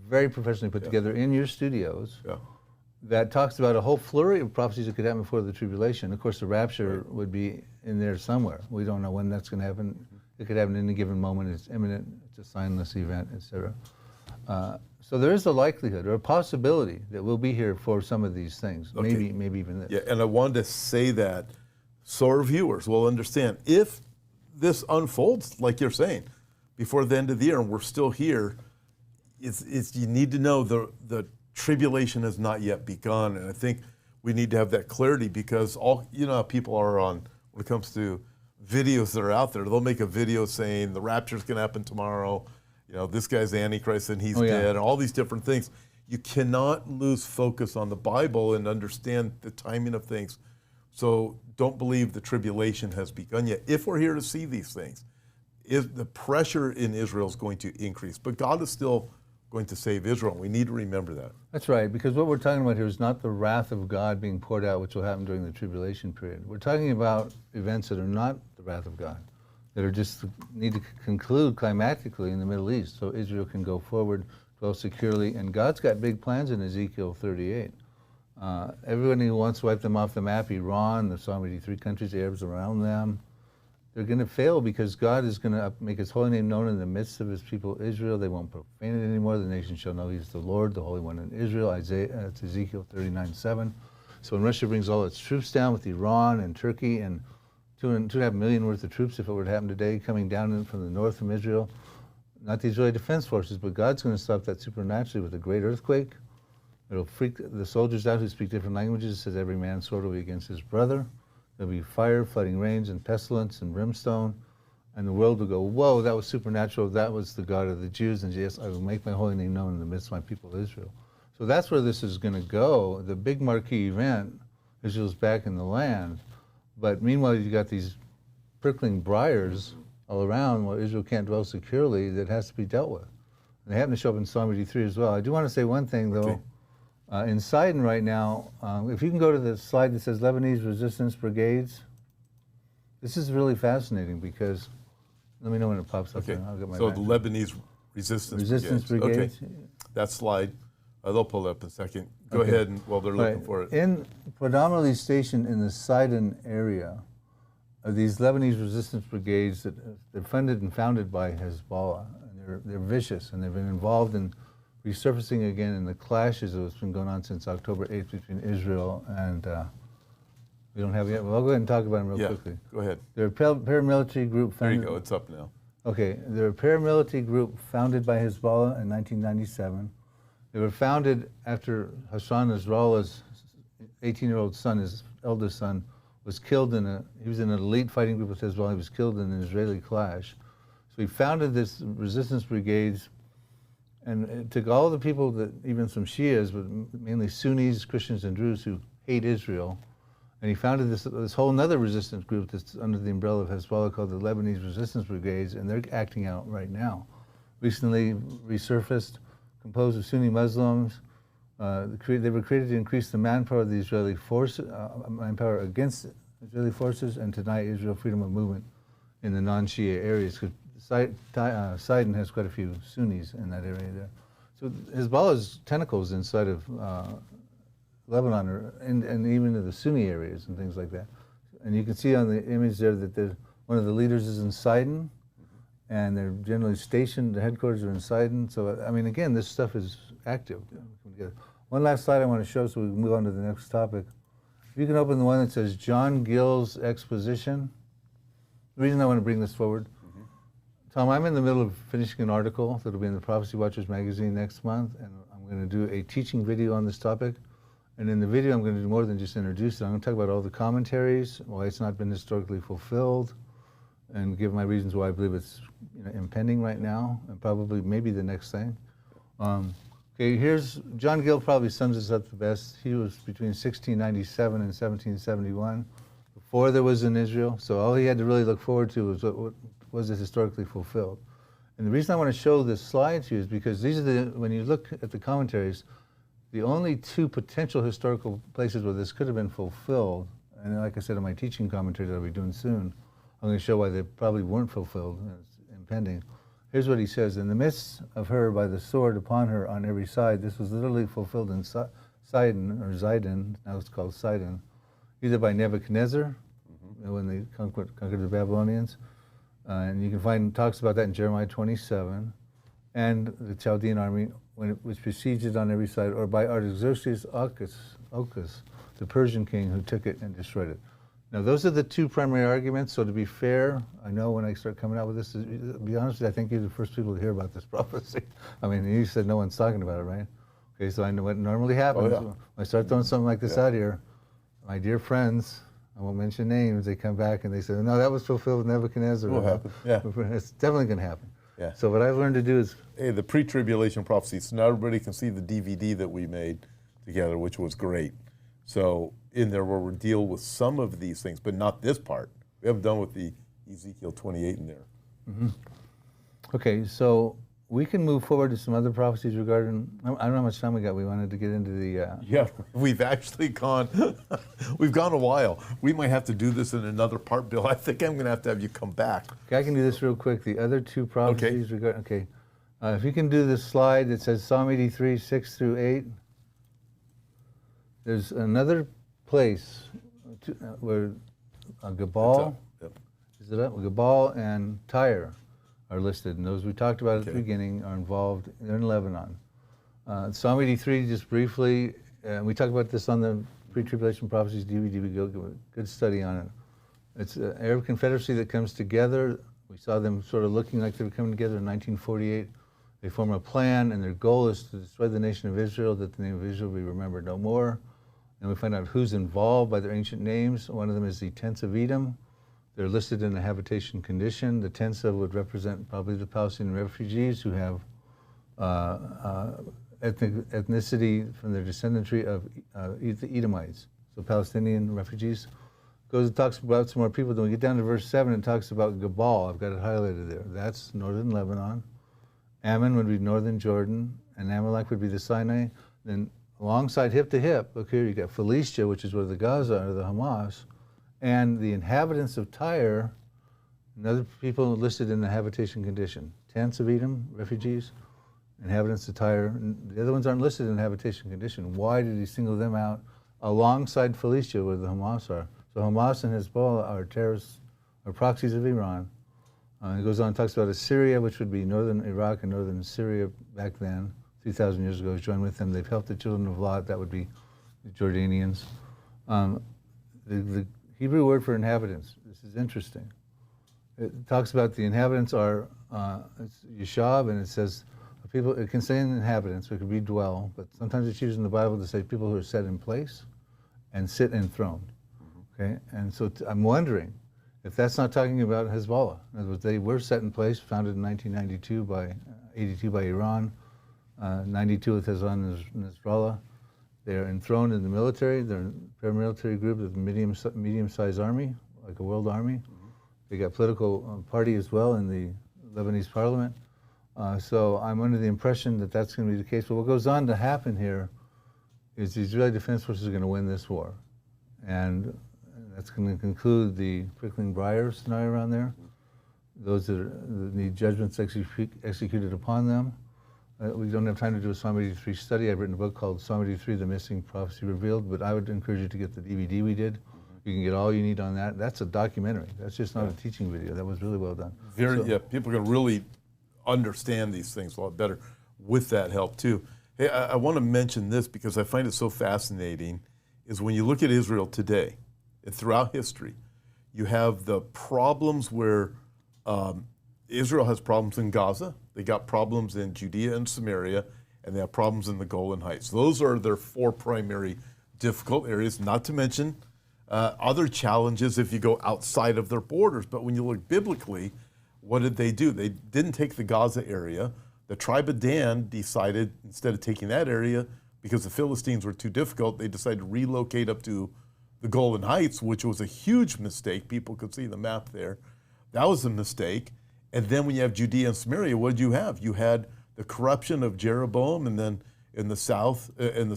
Speaker 2: very professionally put together in your studios.
Speaker 1: Yeah.
Speaker 2: That talks about a whole flurry of prophecies that could happen before the tribulation. Of course, the rapture would be in there somewhere. We don't know when that's going to happen. It could happen in any given moment. It's imminent. It's a signless event, etc. So there is a likelihood or a possibility that we'll be here for some of these things. Okay. Maybe even this.
Speaker 1: Yeah, and I wanted to say that so our viewers will understand. If this unfolds, like you're saying, before the end of the year, and we're still here, you need to know the tribulation has not yet begun, and I think we need to have that clarity, because you know how people are when it comes to videos that are out there. They'll make a video saying the rapture's going to happen tomorrow. You know, this guy's the Antichrist and he's dead, and all these different things. You cannot lose focus on the Bible and understand the timing of things. So don't believe the tribulation has begun yet. If we're here to see these things, the pressure in Israel is going to increase, but God is still going to save Israel. We need to remember that.
Speaker 2: That's right, because what we're talking about here is not the wrath of God being poured out, which will happen during the tribulation period. We're talking about events that are not the wrath of God, that are just need to conclude climatically in the Middle East, so Israel can go forward, dwell securely. And God's got big plans in Ezekiel 38. Everybody who wants to wipe them off the map, Iran, the Psalm 83 countries, the Arabs around them, they're going to fail, because God is going to make his holy name known in the midst of his people Israel. They won't profane it anymore. The nation shall know he's the Lord, the Holy One in Israel. It's Ezekiel 39:7. So when Russia brings all its troops down with Iran and Turkey and 2.5 million worth of troops, if it were to happen today, coming down from the north from Israel, not the Israeli defense forces, but God's going to stop that supernaturally with a great earthquake. It'll freak the soldiers out who speak different languages. It says every man's sword will be against his brother. There'll be fire, flooding rains, and pestilence, and brimstone. And the world will go, whoa, that was supernatural. That was the God of the Jews. And yes, I will make my holy name known in the midst of my people Israel. So that's where this is going to go. The big marquee event, Israel's back in the land. But meanwhile, you've got these prickling briars all around where Israel can't dwell securely that has to be dealt with. They happen to show up in Psalm 83 as well. I do want to say one thing, though.
Speaker 1: Okay.
Speaker 2: In Sidon right now, if you can go to the slide that says Lebanese Resistance Brigades, this is really fascinating because, let me know when it pops up.
Speaker 1: Okay.
Speaker 2: I'll get my
Speaker 1: So
Speaker 2: back.
Speaker 1: the Lebanese Resistance
Speaker 2: Brigades.
Speaker 1: Okay. That slide, they'll pull it up in a second. Go ahead and while they're looking for it.
Speaker 2: In predominantly stationed in the Sidon area are these Lebanese Resistance Brigades that they're funded and founded by Hezbollah. And they're vicious, and they've been involved in resurfacing again in the clashes that's been going on since October 8th between Israel and, we don't have it yet. Well, I'll go ahead and talk about them real quickly.
Speaker 1: Go ahead.
Speaker 2: They're a paramilitary group
Speaker 1: There you
Speaker 2: founded.
Speaker 1: go. It's up now.
Speaker 2: Okay, they're a paramilitary group founded by Hezbollah in 1997. They were founded after Hassan Nasrallah's 18-year-old son, his eldest son, was killed he was in an elite fighting group with Hezbollah. He was killed in an Israeli clash. So he founded this resistance brigades, and it took all the people that, even some Shias, but mainly Sunnis, Christians, and Druze who hate Israel, and he founded this whole other resistance group that's under the umbrella of Hezbollah called the Lebanese Resistance Brigades, and they're acting out right now. Recently resurfaced, composed of Sunni Muslims. They were created to increase the manpower of the Israeli forces, manpower against Israeli forces, and deny Israel freedom of movement in the non-Shia areas. Because Sidon has quite a few Sunnis in that area there. So Hezbollah's tentacles inside of Lebanon and even in the Sunni areas and things like that. And you can see on the image there that one of the leaders is in Sidon, and they're generally stationed, the headquarters are in Sidon. So, I mean, again, this stuff is active. One last slide I want to show so we can move on to the next topic. If you can open the one that says John Gill's Exposition. The reason I want to bring this forward, Tom, I'm in the middle of finishing an article that'll be in the Prophecy Watchers magazine next month, and I'm going to do a teaching video on this topic. And in the video, I'm going to do more than just introduce it. I'm going to talk about all the commentaries, why it's not been historically fulfilled, and give my reasons why I believe it's impending right now, and probably maybe the next thing. Okay, here's, John Gill probably sums this up the best. He was between 1697 and 1771, before there was an Israel. So all he had to really look forward to was what was it historically fulfilled. And the reason I want to show this slide to you is because these are when you look at the commentaries, the only two potential historical places where this could have been fulfilled, and like I said in my teaching commentary that I'll be doing soon, I'm going to show why they probably weren't fulfilled, it's impending. Here's what he says: in the midst of her, by the sword upon her on every side. This was literally fulfilled in Sidon, or Zidon, now it's called Sidon, either by Nebuchadnezzar, when they conquered the Babylonians, and you can find talks about that in Jeremiah 27, and the Chaldean army, which besieged it on every side, or by Artaxerxes Ochus, the Persian king who took it and destroyed it. Now, those are the two primary arguments. So to be fair, I know when I start coming out with this, to be honest, I think you're the first people to hear about this prophecy. I mean, you said no one's talking about it, right? Okay, so I know what normally happens.
Speaker 1: Oh, yeah.
Speaker 2: When I start throwing something like this out here, my dear friends, I won't mention names, they come back and they say, no, that was fulfilled with Nebuchadnezzar.
Speaker 1: It will happen, yeah.
Speaker 2: It's definitely going to happen.
Speaker 1: Yeah.
Speaker 2: So what I've learned to do is...
Speaker 1: Hey, the pre-tribulation prophecies. So now everybody can see the DVD that we made together, which was great. So in there where we deal with some of these things, but not this part. We haven't done with the Ezekiel 28 in there.
Speaker 2: Mm-hmm. Okay, so we can move forward to some other prophecies regarding, I don't know how much time we got. We wanted to get into the...
Speaker 1: Yeah, we've actually gone, we've gone a while. We might have to do this in another part, Bill. I think I'm going to have you come back.
Speaker 2: Okay, I can do this real quick. The other two prophecies regarding, okay. If you can do the slide that says Psalm 83, 6 through 8. There's another place where Gabal, is it up? Gabal and Tyre are listed, and those we talked about at the beginning are involved. They're in Lebanon. Psalm 83, just briefly, we talked about this on the Pre-Tribulation Prophecies DVD. We go good study on it. It's an Arab confederacy that comes together. We saw them sort of looking like they were coming together in 1948. They form a plan, and their goal is to destroy the nation of Israel, that the name of Israel be remembered no more. And we find out who's involved by their ancient names. One of them is the tents of Edom. They're listed in a habitation condition. The tents of would represent probably the Palestinian refugees who have ethnicity from their descendantry of the Edomites, so Palestinian refugees. Goes and talks about some more people. Then we get down to verse 7, it talks about Gabal. I've got it highlighted there. That's northern Lebanon. Ammon would be northern Jordan, and Amalek would be the Sinai. Then alongside hip to hip, look here, you got Philistia, which is where the Gaza are, the Hamas, and the inhabitants of Tyre, and other people listed in the habitation condition. Tents of Edom, refugees, inhabitants of Tyre. And the other ones aren't listed in habitation condition. Why did he single them out alongside Philistia, where the Hamas are? So Hamas and Hezbollah are terrorists, or proxies of Iran. It goes on and talks about Assyria, which would be northern Iraq and northern Syria back then, 3,000 years ago, joined with them. They've helped the children of Lot, that would be the Jordanians. The Hebrew word for inhabitants, this is interesting. It talks about the inhabitants are, it's Yeshab, and it says, people, it can say inhabitants, it could be dwell, but sometimes it's used in the Bible to say people who are set in place and sit enthroned. Okay, and so I'm wondering if that's not talking about Hezbollah. In other words, they were set in place, founded in 1992 by, 82 by Iran, 92 with Hezbollah and Nasrallah. They're enthroned in the military. They're a paramilitary group with a medium-sized army, like a world army. They got political party as well in the Lebanese parliament. So I'm under the impression that that's going to be the case. But what goes on to happen here is the Israeli Defense Forces are going to win this war. And that's going to conclude the prickling briar scenario around there. Those that need judgments executed upon them. We don't have time to do a Psalm 83 study. I've written a book called Psalm 83, The Missing Prophecy Revealed, but I would encourage you to get the DVD we did. You can get all you need on that. That's a documentary. That's just not a teaching video. That was really well done.
Speaker 1: Yeah, people are going to really understand these things a lot better with that help too. Hey, I want to mention this because I find it so fascinating, is when you look at Israel today, and throughout history, you have the problems where Israel has problems in Gaza, they got problems in Judea and Samaria, and they have problems in the Golan Heights. Those are their four primary difficult areas, not to mention other challenges if you go outside of their borders. But when you look biblically, what did they do? They didn't take the Gaza area. The tribe of Dan decided, instead of taking that area, because the Philistines were too difficult, they decided to relocate up to the Golan Heights, which was a huge mistake. People could see the map there. That was a mistake. And then when you have Judea and Samaria, what did you have? You had the corruption of Jeroboam, and then in the south, and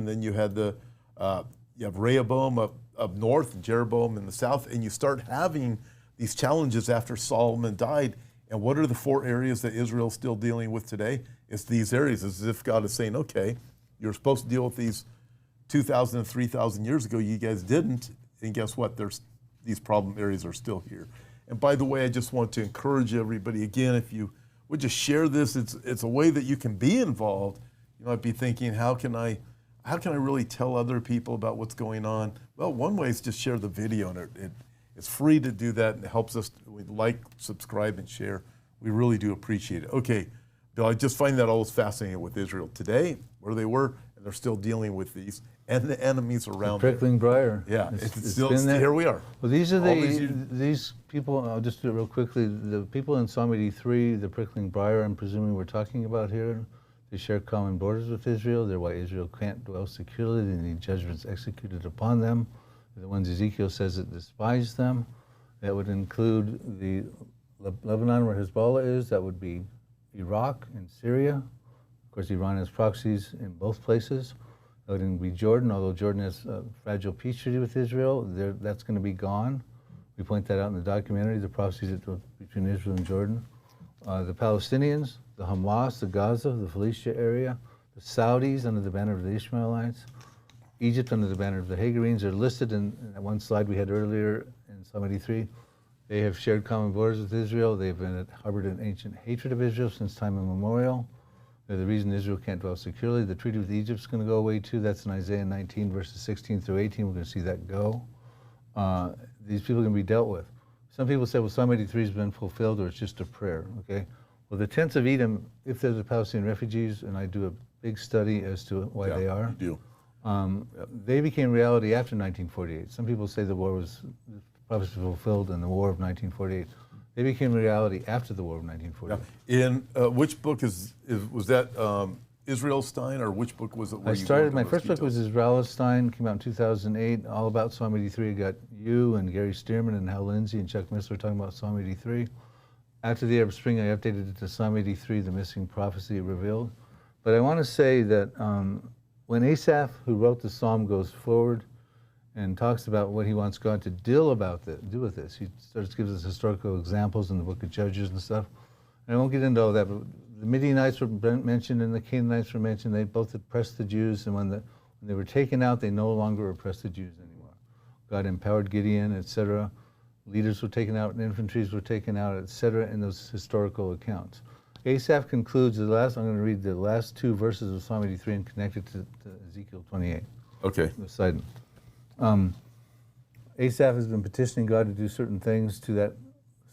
Speaker 1: then you had you have Rehoboam up north, and Jeroboam in the south, and you start having these challenges after Solomon died. And what are the four areas that Israel's still dealing with today? It's these areas. It's as if God is saying, okay, you're supposed to deal with these 2,000 and 3,000 years ago, you guys didn't, and guess what? These problem areas are still here. And by the way, I just want to encourage everybody, again, if you would just share this, it's a way that you can be involved. You might be thinking, how can I really tell other people about what's going on? Well, one way is just share the video, and it's free to do that, and it helps us. We like, subscribe, and share. We really do appreciate it. Okay, Bill, I just find that always fascinating with Israel today, where they were, and they're still dealing with these, and the enemies around
Speaker 2: the prickling briar.
Speaker 1: Yeah, it's still here we are.
Speaker 2: Well, these are these people, I'll just do it real quickly. The people in Psalm 83, the prickling briar, I'm presuming we're talking about here, they share common borders with Israel. They're why Israel can't dwell securely. They need judgments executed upon them. They're the ones Ezekiel says that despise them. That would include the Lebanon, where Hezbollah is. That would be Iraq and Syria. Of course, Iran has proxies in both places. That would be Jordan, although Jordan has a fragile peace treaty with Israel. That's going to be gone. We point that out in the documentary, the proxies between Israel and Jordan. The Palestinians, the Hamas, the Gaza, the Philistia area, the Saudis under the banner of the Ishmaelites, Egypt under the banner of the Hagarenes are listed in that one slide we had earlier in Psalm 83. They have shared common borders with Israel. They've harbored an ancient hatred of Israel since time immemorial. They're the reason Israel can't dwell securely. The treaty with Egypt is going to go away too. That's in Isaiah 19, verses 16 through 18. We're going to see that go. These people are going to be dealt with. Some people say, well, Psalm 83 has been fulfilled, or it's just a prayer, okay? Well, the tents of Edom, if they're the Palestinian refugees, and I do a big study as to why they are.
Speaker 1: You do.
Speaker 2: They became reality after 1948. Some people say the prophecy was fulfilled in the War of 1948. They became reality after the War of 1948.
Speaker 1: Yeah. In which book was that Israelstein, or which book was it?
Speaker 2: My first book was Israelstein, came out in 2008, all about Psalm 83. I got you and Gary Stearman and Hal Lindsey and Chuck Missler talking about Psalm 83. After the Arab Spring, I updated it to Psalm 83, the missing prophecy revealed. But I want to say that when Asaph, who wrote the psalm, goes forward and talks about what he wants God to do with this, he starts gives us historical examples in the book of Judges and stuff. And I won't get into all that, but the Midianites were mentioned and the Canaanites were mentioned. They both oppressed the Jews, and when they were taken out, they no longer oppressed the Jews anymore. God empowered Gideon, etc. Leaders were taken out, and infantries were taken out, etc. in those historical accounts. Asaph concludes I'm going to read the last two verses of Psalm 83 and connect it to Ezekiel 28.
Speaker 1: Okay.
Speaker 2: Poseidon. Asaph has been petitioning God to do certain things to that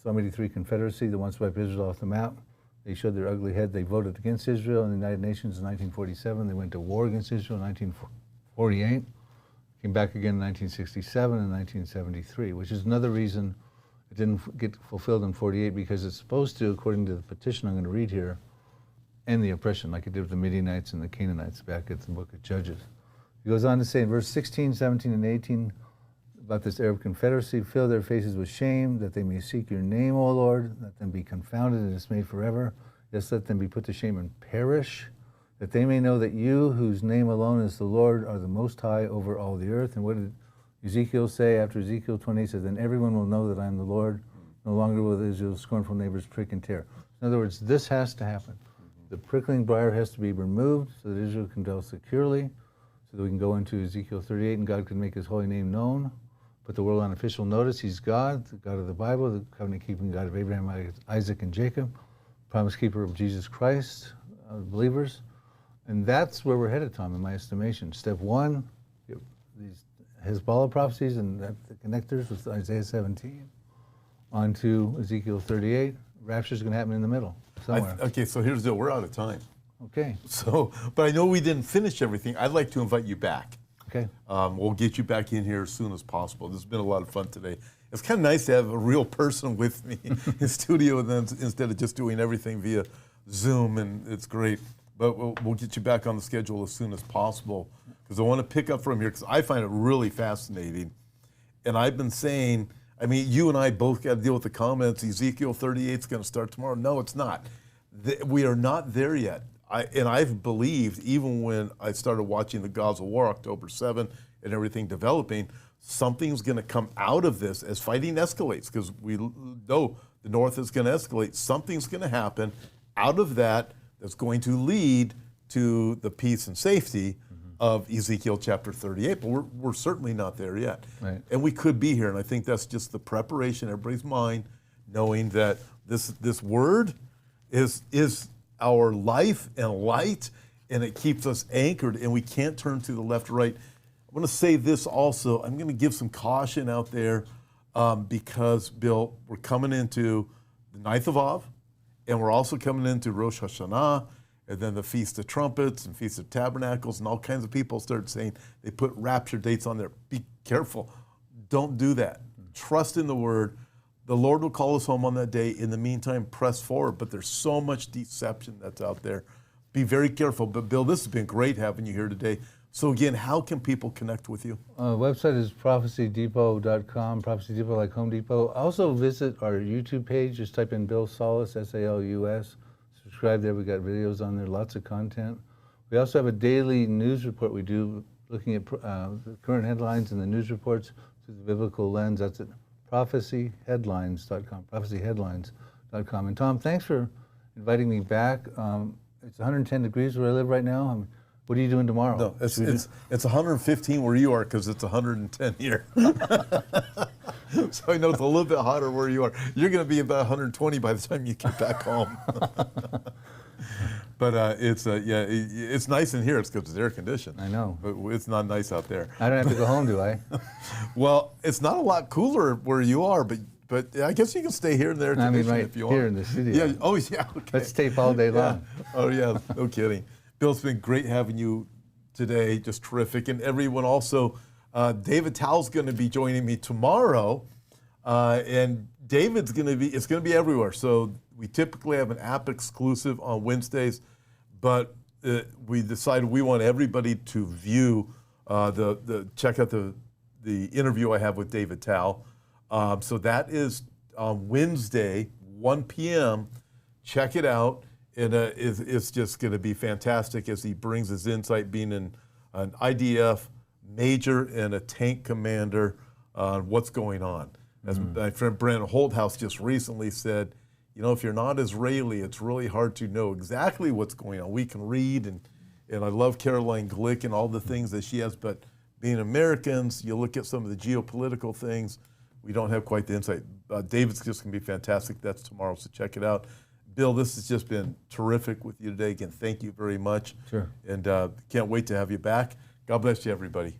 Speaker 2: Psalm 83 confederacy that wants to wipe Israel off the map. They showed their ugly head. They voted against Israel in the United Nations in 1947. They went to war against Israel in 1948. Came back again in 1967 and 1973, which is another reason it didn't get fulfilled in 48, because it's supposed to, according to the petition I'm going to read here, end the oppression like it did with the Midianites and the Canaanites back at the book of Judges. He goes on to say in verse 16, 17, and 18 about this Arab confederacy, fill their faces with shame, that they may seek your name, O Lord, let them be confounded and dismayed forever. Yes, let them be put to shame and perish, that they may know that you, whose name alone is the Lord, are the Most High over all the earth. And what did Ezekiel say after Ezekiel 28 says, then everyone will know that I am the Lord, no longer will Israel's scornful neighbors prick and tear. In other words, this has to happen. The prickling briar has to be removed so that Israel can dwell securely, so that we can go into Ezekiel 38 and God can make his holy name known, put the world on official notice. He's God, the God of the Bible, the covenant-keeping God of Abraham, Isaac, and Jacob, promise keeper of Jesus Christ, believers. And that's where we're headed, Tom, in my estimation. Step one, these Hezbollah prophecies and the connectors with Isaiah 17 onto Ezekiel 38. Rapture's going to happen in the middle somewhere.
Speaker 1: Okay, so here's the deal. We're out of time.
Speaker 2: Okay.
Speaker 1: So, but I know we didn't finish everything. I'd like to invite you back.
Speaker 2: Okay.
Speaker 1: We'll get you back in here as soon as possible. This has been a lot of fun today. It's kind of nice to have a real person with me in studio, and then instead of just doing everything via Zoom, and it's great. But we'll get you back on the schedule as soon as possible, because I want to pick up from here, because I find it really fascinating. And I've been saying, I mean, you and I both got to deal with the comments. Ezekiel 38 is going to start tomorrow. No, it's not. We are not there yet. I've believed, even when I started watching the Gaza War, October 7, and everything developing, something's going to come out of this as fighting escalates, because we know the North is going to escalate. Something's going to happen out of that that's going to lead to the peace and safety of Ezekiel chapter 38, but we're certainly not there yet.
Speaker 2: Right.
Speaker 1: And we could be here, and I think that's just the preparation in everybody's mind, knowing that this word is our life and light, and it keeps us anchored, and we can't turn to the left or right. I'm going to say this also. I'm going to give some caution out there because, Bill, we're coming into the 9th of Av, and we're also coming into Rosh Hashanah, and then the Feast of Trumpets and Feast of Tabernacles, and all kinds of people start saying they put rapture dates on there. Be careful. Don't do that. Trust in the Word. The Lord will call us home on that day. In the meantime, press forward. But there's so much deception that's out there. Be very careful. But Bill, this has been great having you here today. So again, how can people connect with you?
Speaker 2: Website is prophecydepot.com, Prophecy Depot like Home Depot. Also visit our YouTube page. Just type in Bill Salus, S-A-L-U-S. Subscribe there. We got videos on there, lots of content. We also have a daily news report we do, looking at the current headlines and the news reports through the biblical lens. That's at prophecyheadlines.com, prophecyheadlines.com. And Tom, thanks for inviting me back. It's 110 degrees where I live right now. What are you doing tomorrow?
Speaker 1: No, it's 115 where you are, because it's 110 here. So I know it's a little bit hotter where you are. You're going to be about 120 by the time you get back home. But it's nice in here. It's because it's air conditioned.
Speaker 2: I know.
Speaker 1: But it's not nice out there.
Speaker 2: I don't have to go home, do I?
Speaker 1: Well, it's not a lot cooler where you are, but I guess you can stay here in the air conditioning if you want.
Speaker 2: Here in the studio.
Speaker 1: Yeah. Oh, yeah. Okay.
Speaker 2: Let's tape all day long.
Speaker 1: Oh, yeah. No kidding. Bill, it's been great having you today. Just terrific. And everyone also, David Towell's going to be joining me tomorrow. And David's it's going to be everywhere. So we typically have an app exclusive on Wednesdays, but we decided we want everybody to view, check out the interview I have with David Towell. So that is on Wednesday, 1 p.m. Check it out. And it's just going to be fantastic as he brings his insight, being an IDF major and a tank commander on what's going on. As my friend Brandon Holthouse just recently said, you know, if you're not Israeli, it's really hard to know exactly what's going on. We can read, and I love Caroline Glick and all the things that she has, but being Americans, you look at some of the geopolitical things, we don't have quite the insight. David's just going to be fantastic. That's tomorrow, so check it out. Bill, this has just been terrific with you today. Again, thank you very much.
Speaker 2: Sure.
Speaker 1: And can't wait to have you back. God bless you, everybody.